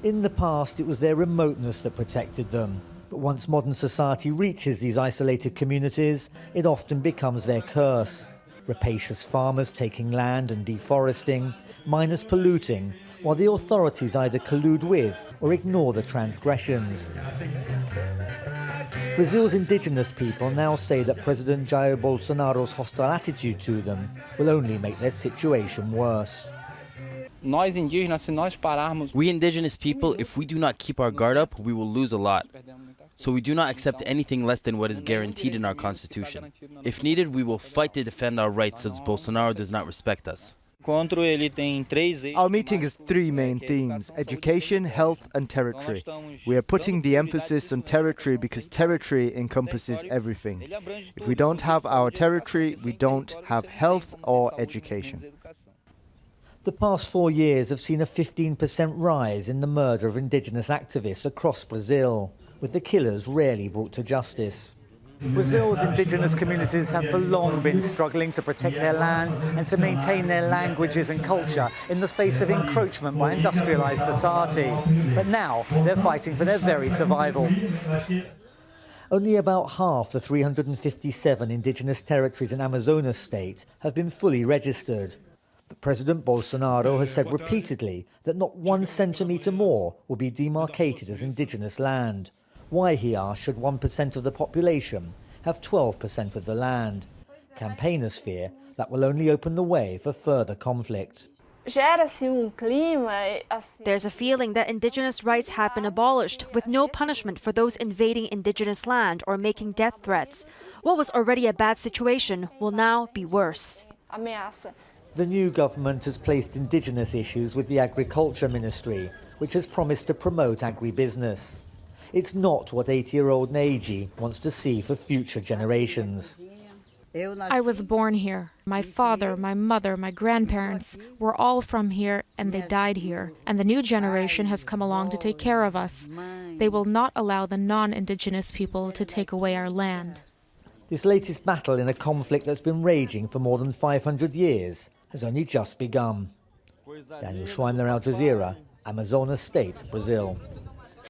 In the past, it was their remoteness that protected them. But once modern society reaches these isolated communities, it often becomes their curse. Rapacious farmers taking land and deforesting, miners polluting, while the authorities either collude with or ignore the transgressions. Brazil's indigenous people now say that President Jair Bolsonaro's hostile attitude to them will only make their situation worse. We indigenous people, if we do not keep our guard up, we will lose a lot. So we do not accept anything less than what is guaranteed in our constitution. If needed, we will fight to defend our rights since Bolsonaro does not respect us. Our meeting has three main themes: education, health and territory. We are putting the emphasis on territory because territory encompasses everything. If we don't have our territory, we don't have health or education. The past 4 years have seen a 15% rise in the murder of indigenous activists across Brazil, with the killers rarely brought to justice. Brazil's indigenous communities have for long been struggling to protect their land and to maintain their languages and culture in the face of encroachment by industrialized society. But now they're fighting for their very survival. Only about half the 357 indigenous territories in Amazonas state have been fully registered. But President Bolsonaro has said repeatedly that not 1 centimetre more will be demarcated as indigenous land. Why, he asked, should 1% of the population have 12% of the land? Campaigners fear that will only open the way for further conflict. There's a feeling that indigenous rights have been abolished, with no punishment for those invading indigenous land or making death threats. What was already a bad situation will now be worse. The new government has placed indigenous issues with the Agriculture Ministry, which has promised to promote agribusiness. It's not what 80-year-old Neiji wants to see for future generations. I was born here. My father, my mother, my grandparents were all from here and they died here. And the new generation has come along to take care of us. They will not allow the non-indigenous people to take away our land. This latest battle in a conflict that's been raging for more than 500 years has only just begun. Daniel Schweimler, Al Jazeera, Amazonas State, Brazil.